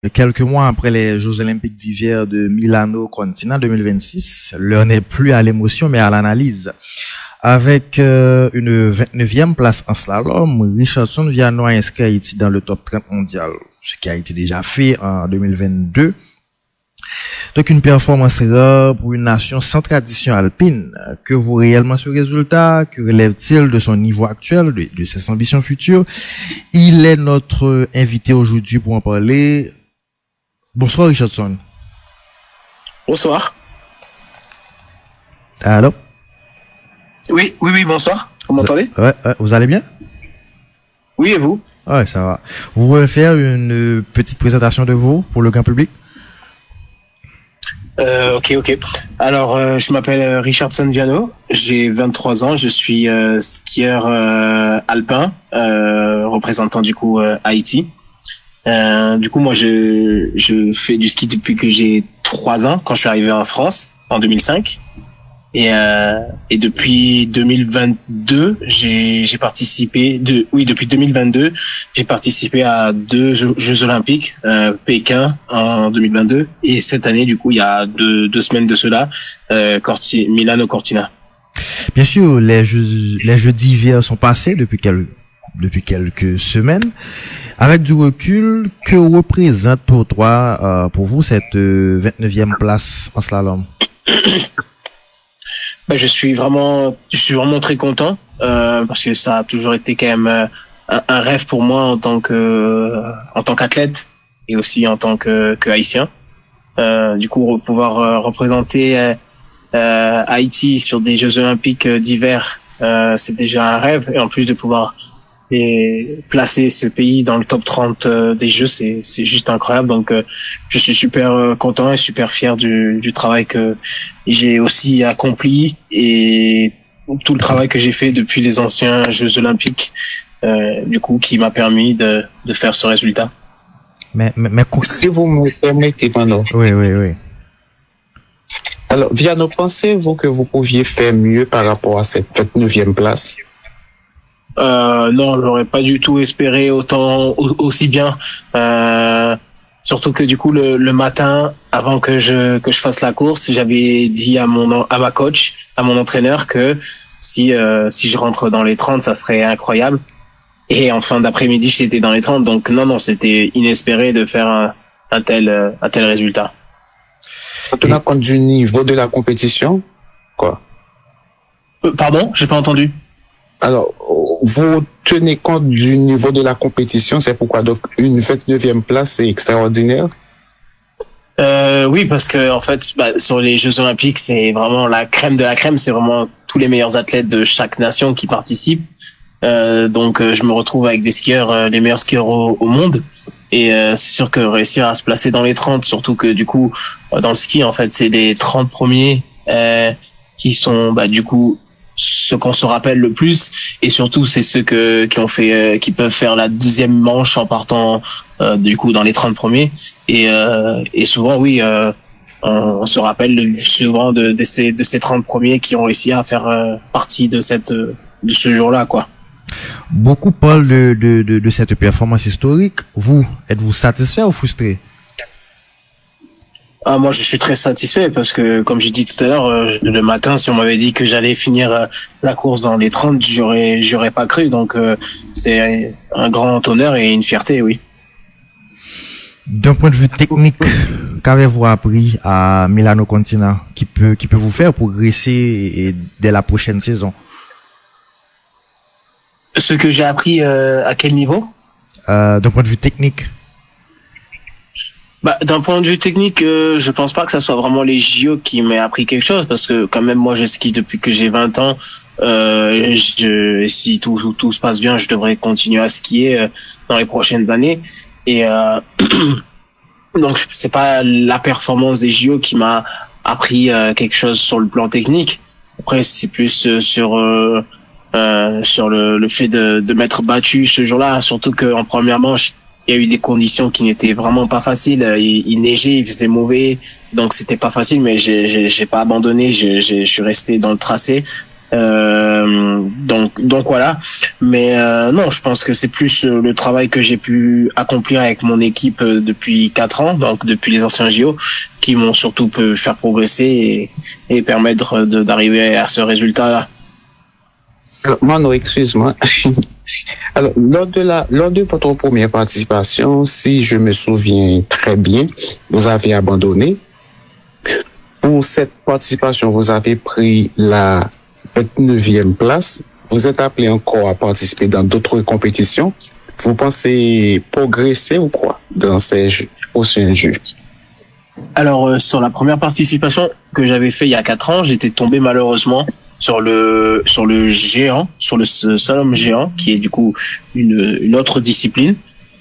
Quelques mois après les Jeux Olympiques d'hiver de Milano Cortina 2026, l'heure n'est plus à l'émotion mais à l'analyse. Avec une 29e place en slalom, Richardson Viano a inscrit Haïti dans le top 30 mondial, ce qui a été déjà fait en 2022. Donc une performance rare pour une nation sans tradition alpine. Que vaut réellement ce résultat? Que relève-t-il de son niveau actuel, de ses ambitions futures? Il est notre invité aujourd'hui pour en parler. Bonsoir Richardson. Bonsoir. Allô? Oui, bonsoir. Vous m'entendez? Ouais, vous allez bien? Oui, et vous? Ouais, ça va. Vous pouvez faire une petite présentation de vous pour le grand public? Ok. Alors, je m'appelle Richardson Viano, j'ai 23 ans, je suis skieur alpin, représentant du coup Haïti. Du coup, moi, je fais du ski depuis que j'ai 3 ans, quand je suis arrivé en France, en 2005. Et depuis 2022, j'ai participé depuis 2022, j'ai participé à 2 Jeux Olympiques, Pékin en 2022 et cette année, du coup, il y a deux semaines de cela, Milano Cortina. Bien sûr, les Jeux d'hiver sont passés depuis quelques semaines. Avec du recul, que représente pour toi, pour vous, cette 29e place en slalom? Je suis vraiment très content parce que ça a toujours été quand même un rêve pour moi en tant qu'athlète et aussi en tant que haïtien. Du coup, pouvoir représenter Haïti sur des Jeux Olympiques d'hiver, c'est déjà un rêve, et en plus de pouvoir placer ce pays dans le top 30 des Jeux, c'est juste incroyable. Donc je suis super content et super fier du travail que j'ai aussi accompli et tout le travail que j'ai fait depuis les anciens Jeux Olympiques, du coup, qui m'a permis de faire ce résultat. Mais si vous me permettez, Mano. Oui. Alors, Viano, pensez-vous que vous pouviez faire mieux par rapport à cette 29e place? Non, j'aurais pas du tout espéré aussi bien. Surtout que du coup le matin, avant que je fasse la course, j'avais dit à ma coach, à mon entraîneur, que si je rentre dans les 30, ça serait incroyable. Et en fin d'après-midi, j'étais dans les 30. Donc non, c'était inespéré de faire un tel résultat. En tenant compte du niveau de la compétition, quoi? Pardon, j'ai pas entendu. Alors, vous tenez compte du niveau de la compétition, c'est pourquoi donc une 29e place, c'est extraordinaire? Oui, parce que en fait, sur les Jeux Olympiques, c'est vraiment la crème de la crème, c'est vraiment tous les meilleurs athlètes de chaque nation qui participent. Donc, je me retrouve avec des skieurs, les meilleurs skieurs au monde. Et c'est sûr que réussir à se placer dans les 30, surtout que du coup, dans le ski, en fait, c'est les 30 premiers qui sont du coup ceux qu'on se rappelle le plus, et surtout c'est ceux qui peuvent faire la deuxième manche en partant du coup dans les 30 premiers, et souvent oui, on se rappelle souvent de ces 30 premiers qui ont réussi à faire partie de ce jour-là, quoi. Beaucoup parlent de cette performance historique. Vous, êtes-vous satisfait ou frustré? Moi, je suis très satisfait parce que, comme j'ai dit tout à l'heure, le matin, si on m'avait dit que j'allais finir la course dans les 30, j'aurais pas cru. Donc, c'est un grand honneur et une fierté, oui. D'un point de vue technique, qu'avez-vous appris à Milano Cortina qui peut vous faire progresser dès la prochaine saison? Ce que j'ai appris à quel niveau? D'un point de vue technique. D'un point de vue technique, je pense pas que ça soit vraiment les JO qui m'aient appris quelque chose, parce que quand même moi je skie depuis que j'ai 20 ans. Si tout se passe bien, je devrais continuer à skier dans les prochaines années. Et donc c'est pas la performance des JO qui m'a appris quelque chose sur le plan technique. Après c'est plus sur le fait de m'être battu ce jour-là, surtout qu'en première manche il y a eu des conditions qui n'étaient vraiment pas faciles. Il neigeait, il faisait mauvais, donc c'était pas facile, mais j'ai pas abandonné. Je suis resté dans le tracé. Donc voilà. Mais non, je pense que c'est plus le travail que j'ai pu accomplir avec mon équipe depuis 4 ans, donc depuis les anciens JO, qui m'ont surtout pu faire progresser et permettre d'arriver à ce résultat-là. Alors, Mano, excuse-moi. Alors, lors de votre première participation, si je me souviens très bien, vous avez abandonné. Pour cette participation, vous avez pris la 29e place. Vous êtes appelé encore à participer dans d'autres compétitions. Vous pensez progresser ou quoi dans ces prochains Jeux? Alors, sur la première participation que j'avais fait il y a 4 ans, j'étais tombé malheureusement sur le géant, sur le slalom géant, qui est du coup une autre discipline.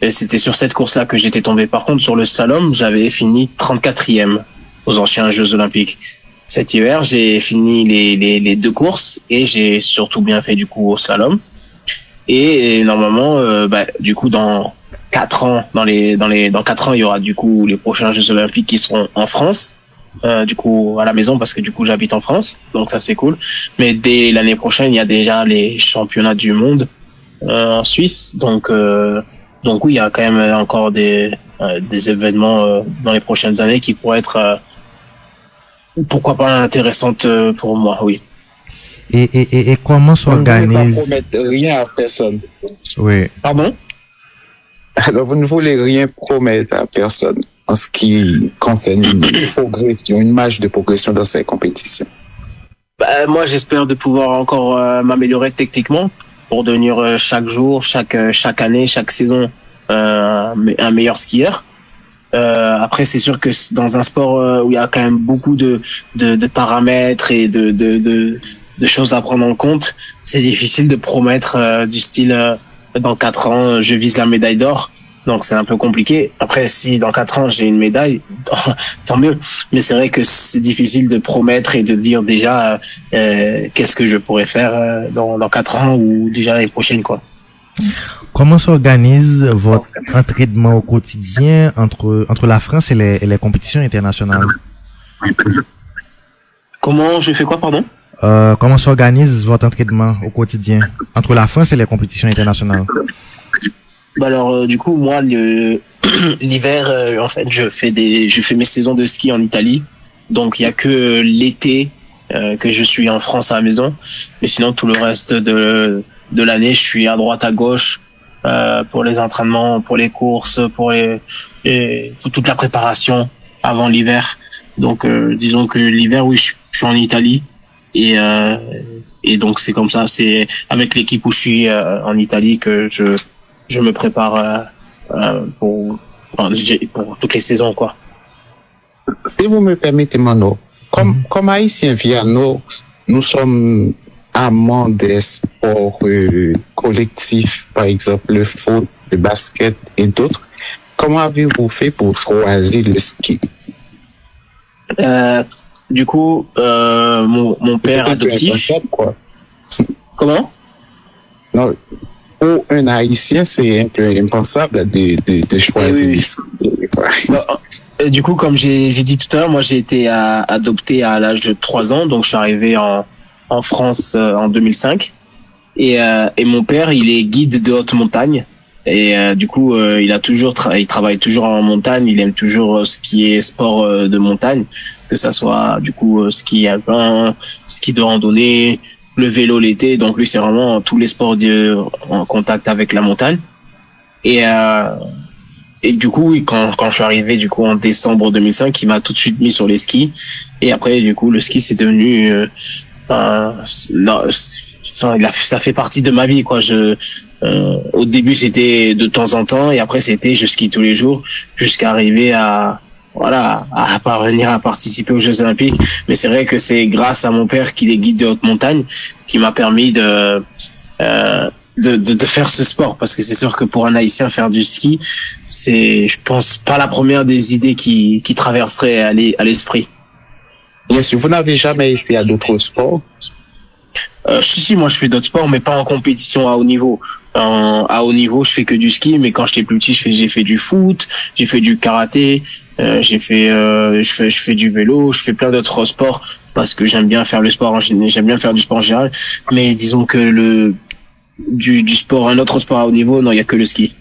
Et c'était sur cette course-là que j'étais tombé. Par contre, sur le slalom, j'avais fini 34e aux anciens Jeux Olympiques. Cet hiver, j'ai fini les 2 courses et j'ai surtout bien fait du coup au slalom. Et normalement, du coup, dans 4 ans, dans 4 ans, il y aura du coup les prochains Jeux Olympiques qui seront en France. Du coup à la maison parce que du coup j'habite en France, donc ça c'est cool. Mais dès l'année prochaine il y a déjà les championnats du monde en Suisse, donc oui, il y a quand même encore des événements dans les prochaines années qui pourraient être pourquoi pas intéressantes pour moi, oui. Et comment s'organise? Vous ne voulez pas promettre rien à personne. Oui. Pardon? Alors vous ne voulez rien promettre à personne en ce qui concerne une marge de progression dans ces compétitions. Moi, j'espère de pouvoir encore m'améliorer techniquement pour devenir chaque jour, chaque année, chaque saison un meilleur skieur. Après, c'est sûr que dans un sport où il y a quand même beaucoup de paramètres et de choses à prendre en compte, c'est difficile de promettre du style dans 4 ans, je vise la médaille d'or. Donc c'est un peu compliqué. Après, si dans 4 ans j'ai une médaille, tant mieux. Mais c'est vrai que c'est difficile de promettre et de dire déjà qu'est-ce que je pourrais faire dans 4 ans ou déjà l'année prochaine, quoi. Comment s'organise votre entraînement au quotidien entre la France et les compétitions internationales? Comment je fais quoi, pardon? Comment s'organise votre entraînement au quotidien entre la France et les compétitions internationales? Alors du coup moi l'hiver en fait je fais mes saisons de ski en Italie, donc il y a que l'été que je suis en France à la maison, mais sinon tout le reste de l'année je suis à droite à gauche pour les entraînements, pour les courses, pour toute la préparation avant l'hiver. Donc disons que l'hiver oui je suis en Italie et donc c'est comme ça, c'est avec l'équipe où je suis en Italie que je me prépare pour toutes les saisons, quoi. Si vous me permettez, Mano, comme Haïtien Viano, nous sommes amants des sports collectifs, par exemple le foot, le basket et d'autres. Comment avez-vous fait pour choisir le ski? Du coup, mon père adoptif. Quoi. Comment? Non. Pour un Haïtien, c'est un peu impensable de choisir. Oui. Du coup, comme j'ai dit tout à l'heure, moi j'ai été adopté à l'âge de 3 ans, donc je suis arrivé en France en 2005. Et mon père, il est guide de haute montagne. Et du coup, il travaille toujours en montagne. Il aime toujours ce qui est sport de montagne, que ça soit du coup ski alpin, ski de randonnée, le vélo l'été. Donc lui c'est vraiment tous les sports en contact avec la montagne. Et du coup quand je suis arrivé du coup en décembre 2005, il m'a tout de suite mis sur les skis. Et après du coup le ski c'est devenu ça fait partie de ma vie, quoi. Au début c'était de temps en temps et après c'était je skie tous les jours jusqu'à arriver à parvenir à participer aux Jeux Olympiques. Mais c'est vrai que c'est grâce à mon père, qui est guide de haute montagne, qui m'a permis de faire ce sport, parce que c'est sûr que pour un Haïtien faire du ski, c'est, je pense, pas la première des idées qui traverserait à l'esprit. Bien sûr, vous n'avez jamais essayé d'autres sports? Si, moi je fais d'autres sports, mais pas en compétition à haut niveau. à haut niveau, je fais que du ski, mais quand j'étais plus petit, j'ai fait du foot, j'ai fait du karaté, je fais du vélo, je fais plein d'autres sports parce que j'aime bien faire le sport j'aime bien faire du sport en général. Mais disons que du sport, un autre sport à haut niveau, non, il y a que le ski.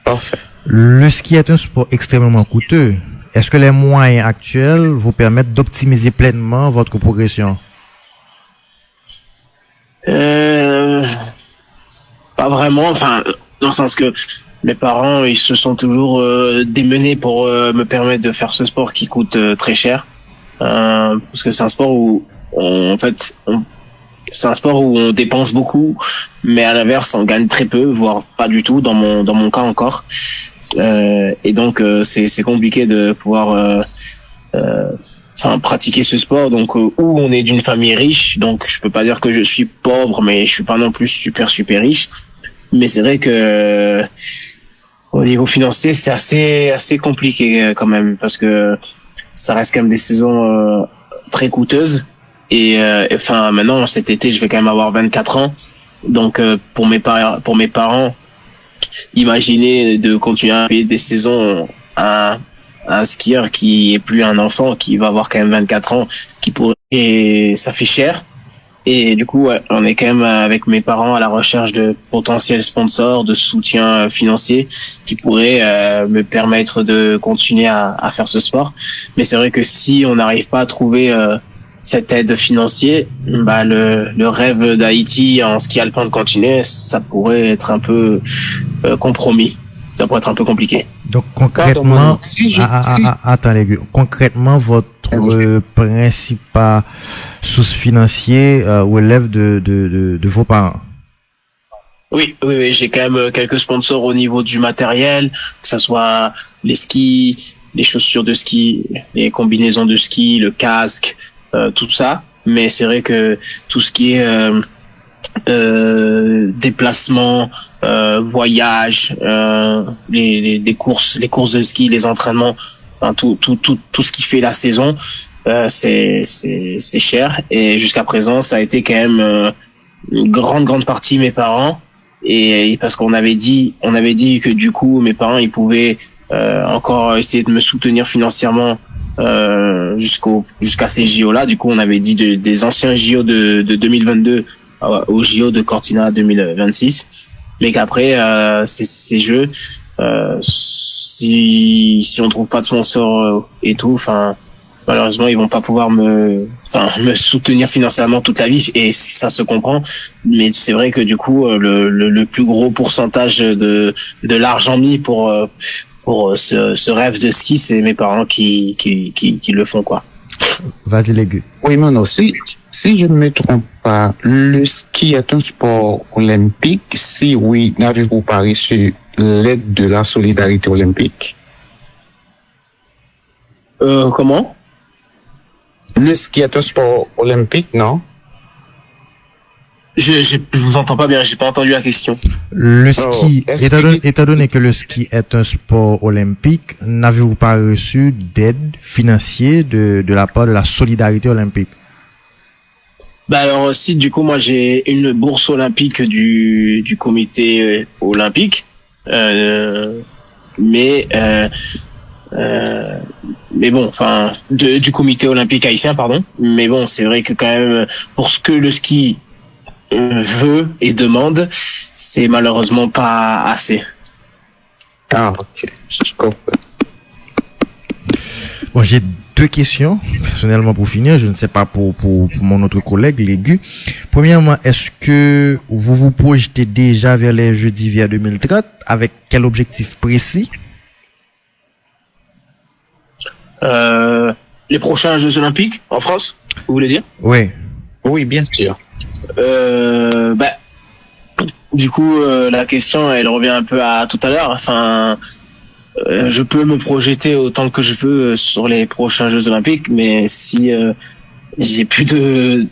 Parfait. Le ski est un sport extrêmement coûteux. Est-ce que les moyens actuels vous permettent d'optimiser pleinement votre progression? Pas vraiment, enfin, dans le sens que mes parents, ils se sont toujours démenés pour me permettre de faire ce sport qui coûte très cher. Parce que c'est un sport où, c'est un sport où on dépense beaucoup, mais à l'inverse, on gagne très peu, voire pas du tout, dans mon cas encore. Et donc, c'est compliqué de pouvoir pratiquer ce sport. Donc où on est d'une famille riche, donc je peux pas dire que je suis pauvre, mais je suis pas non plus super riche. Mais c'est vrai que au niveau financier, c'est assez compliqué quand même, parce que ça reste quand même des saisons très coûteuses. Et maintenant cet été, je vais quand même avoir 24 ans. Donc pour mes parents, imaginez de continuer à payer des saisons à un skieur qui est plus un enfant, qui va avoir quand même 24 ans, et ça fait cher. Et du coup, ouais, on est quand même avec mes parents à la recherche de potentiels sponsors, de soutien financier qui pourraient me permettre de continuer à faire ce sport. Mais c'est vrai que si on n'arrive pas à trouver cette aide financière, bah le rêve d'Haïti en ski alpin de continuer, ça pourrait être un peu compromis. Ça pourrait être un peu compliqué. Donc concrètement, attendez, concrètement, votre principal source financier relève de vos parents. Oui, j'ai quand même quelques sponsors au niveau du matériel, que ça soit les skis, les chaussures de ski, les combinaisons de ski, le casque, tout ça. Mais c'est vrai que tout ce qui est déplacement, voyage, les courses de ski, les entraînements, enfin, tout ce qui fait la saison, c'est cher. Et jusqu'à présent, ça a été quand même une grande partie mes parents. Et parce qu'on avait dit que du coup mes parents ils pouvaient encore essayer de me soutenir financièrement jusqu'à ces JO là. Du coup on avait dit des anciens JO de 2022 aux JO de Cortina 2026, mais qu'après ces jeux, si on trouve pas de sponsor et tout, enfin malheureusement ils vont pas pouvoir me soutenir financièrement toute la vie, et ça se comprend. Mais c'est vrai que du coup le plus gros pourcentage de l'argent mis pour ce rêve de ski, c'est mes parents qui le font, quoi. Vas-y Légu. Oui, non, si je ne me trompe pas, le ski est un sport olympique. Si oui, n'avez-vous pas reçu l'aide de la solidarité olympique? Comment? Le ski est un sport olympique, non? Je vous entends pas bien, j'ai pas entendu la question. Le ski, étant donné que le ski est un sport olympique, n'avez-vous pas reçu d'aide financière de la part de la solidarité olympique? Bah alors si, du coup moi j'ai une bourse olympique du comité olympique, mais bon, enfin du comité olympique haïtien, pardon. Mais bon, c'est vrai que quand même pour ce que le ski veut et demande, c'est malheureusement pas assez. Ah, ok, je comprends. Bon, j'ai deux questions, personnellement, pour finir. Je ne sais pas pour mon autre collègue, Légu. Premièrement, est-ce que vous vous projetez déjà vers les Jeux d'hiver 2030? Avec quel objectif précis? Les prochains Jeux Olympiques en France, vous voulez dire? Oui. Oui, bien sûr. Du coup, la question, elle revient un peu à tout à l'heure. Enfin, je peux me projeter autant que je veux sur les prochains Jeux Olympiques, mais si j'ai plus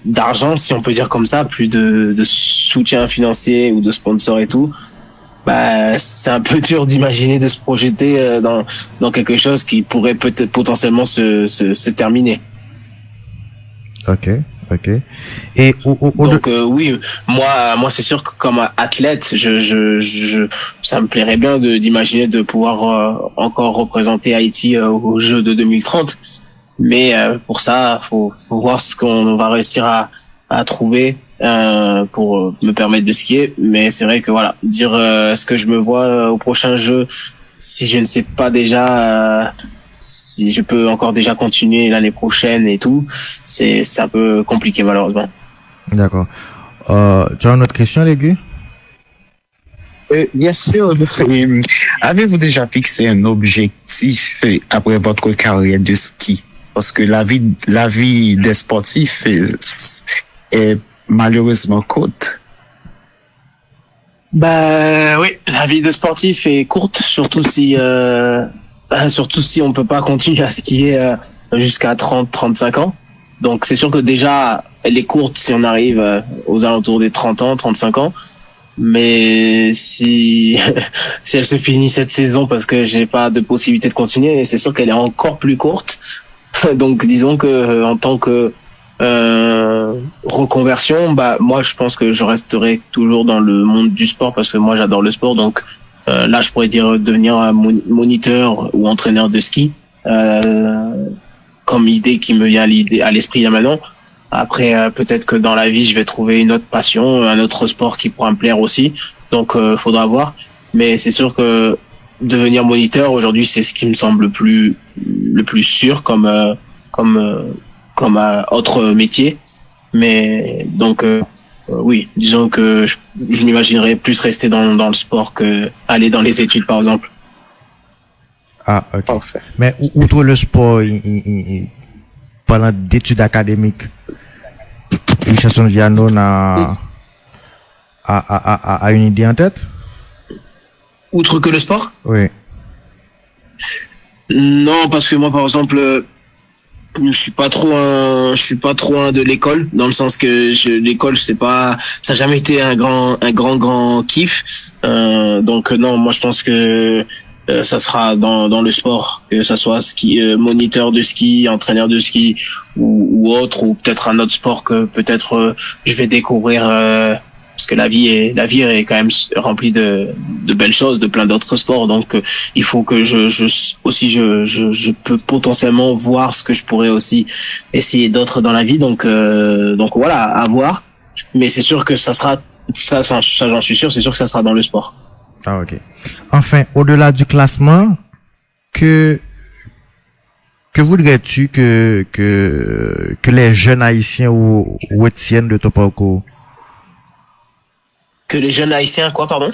d'argent, si on peut dire comme ça, plus de soutien financier ou de sponsors et tout, bah c'est un peu dur d'imaginer de se projeter dans quelque chose qui pourrait peut-être potentiellement se terminer. Ok. Ok. Et Donc oui, moi c'est sûr que comme athlète, ça me plairait bien d'imaginer de pouvoir encore représenter Haïti aux Jeux de 2030. Mais pour ça, faut voir ce qu'on va réussir à trouver pour me permettre de skier. Mais c'est vrai que voilà, dire est-ce que je me vois au prochain jeu si je ne sais pas déjà si je peux encore déjà continuer l'année prochaine et tout, c'est un peu compliqué malheureusement. d'accord. Tu as une autre question, Légu? Bien sûr, avez-vous déjà fixé un objectif après votre carrière de ski? Parce que la vie des sportifs est malheureusement courte. Bah oui, la vie de sportif est courte, surtout si on peut pas continuer à skier jusqu'à 30-35 ans. Donc c'est sûr que déjà elle est courte si on arrive aux alentours des 30 ans, 35 ans. Mais si si elle se finit cette saison parce que j'ai pas de possibilité de continuer, c'est sûr qu'elle est encore plus courte. Donc disons que en tant que reconversion, bah moi je pense que je resterai toujours dans le monde du sport parce que moi j'adore le sport. Donc là je pourrais dire devenir un moniteur ou entraîneur de ski comme idée qui me vient à l'esprit là maintenant. Après peut-être que dans la vie je vais trouver une autre passion, un autre sport qui pourra me plaire aussi. Donc faudra voir. Mais c'est sûr que devenir moniteur aujourd'hui c'est ce qui me semble le plus sûr comme autre métier. Mais donc oui, disons que je m'imaginerais plus rester dans le sport que aller dans les études par exemple. Ah, ok. Parfait. Mais outre le sport, pendant d'études académiques, Richardson Viano a une idée en tête? Outre que le sport? Oui. Non, parce que moi par exemple je suis pas trop un de l'école dans le sens que l'école ça a jamais été un grand kiff. Donc non, moi je pense que ça sera dans le sport, que ça soit ski, moniteur de ski, entraîneur de ski ou autre, ou peut-être un autre sport que peut-être je vais découvrir parce que la vie est quand même remplie de belles choses, de plein d'autres sports. Donc il faut que je peux potentiellement voir ce que je pourrais aussi essayer d'autres dans la vie. Donc voilà, à voir. Mais c'est sûr que ça j'en suis sûr, c'est sûr que ça sera dans le sport. Ah, ok. Enfin, au-delà du classement, que voudrais-tu que les jeunes haïtiens retiennent de ton parcours? Que les jeunes haïtiens, quoi, pardon?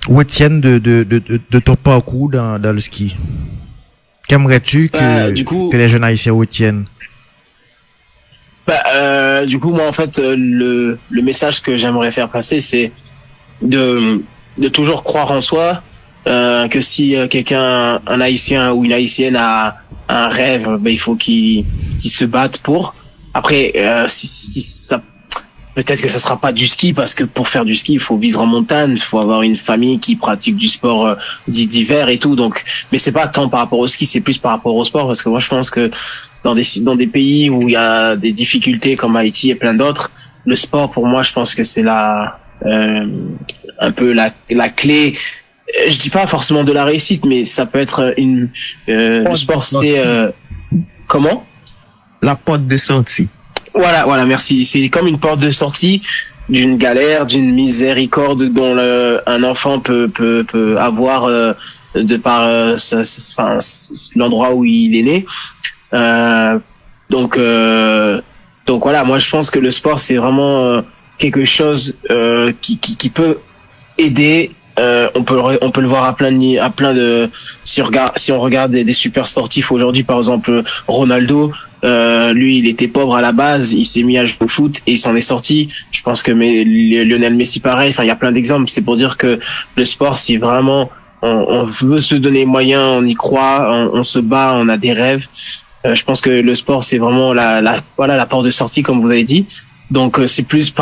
Retiennent de ton parcours dans le ski. Qu'aimerais-tu que les jeunes haïtiens retiennent? Du coup, moi, en fait, le message que j'aimerais faire passer, c'est de toujours croire en soi, que si quelqu'un, un haïtien ou une haïtienne a un rêve, ben, il faut qu'il se batte pour. Après, si ça, peut-être que ça sera pas du ski, parce que pour faire du ski, il faut vivre en montagne, il faut avoir une famille qui pratique du sport dit d'hiver et tout. Donc, mais c'est pas tant par rapport au ski, c'est plus par rapport au sport, parce que moi je pense que dans des pays où il y a des difficultés comme Haïti et plein d'autres, le sport pour moi je pense que c'est un peu la clé. Je dis pas forcément de la réussite, mais ça peut être le sport c'est comment? La porte de sortie. Voilà, merci. C'est comme une porte de sortie d'une galère, d'une miséricorde dont un enfant peut avoir de par l'endroit où il est né. Donc voilà, moi je pense que le sport c'est vraiment quelque chose qui peut aider. On peut le voir à plein de si on regarde des super sportifs aujourd'hui, par exemple Ronaldo. Lui, il était pauvre à la base, il s'est mis à jouer au foot et il s'en est sorti. Je pense que Lionel Messi pareil. Enfin, il y a plein d'exemples. C'est pour dire que le sport, c'est vraiment, on veut se donner moyens, on y croit, on se bat, on a des rêves. Je pense que le sport, c'est vraiment la porte de sortie, comme vous avez dit. Donc c'est plus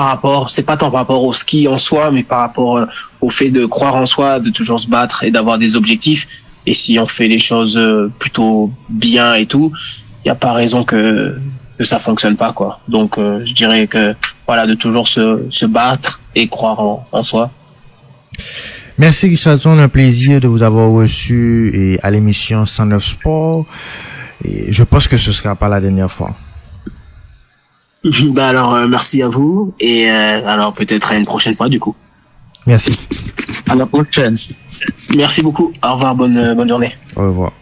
c'est pas tant par rapport au ski en soi, mais par rapport au fait de croire en soi, de toujours se battre et d'avoir des objectifs. Et si on fait les choses plutôt bien et tout, il n'y a pas raison que ça fonctionne pas, quoi. Donc, je dirais que, voilà, de toujours se battre et croire en soi. Merci Richardson, un plaisir de vous avoir reçu et à l'émission 109 Sport. Et je pense que ce sera pas la dernière fois. Bah alors, merci à vous et alors peut-être à une prochaine fois du coup. Merci. À la prochaine. Merci beaucoup. Au revoir, bonne journée. Au revoir.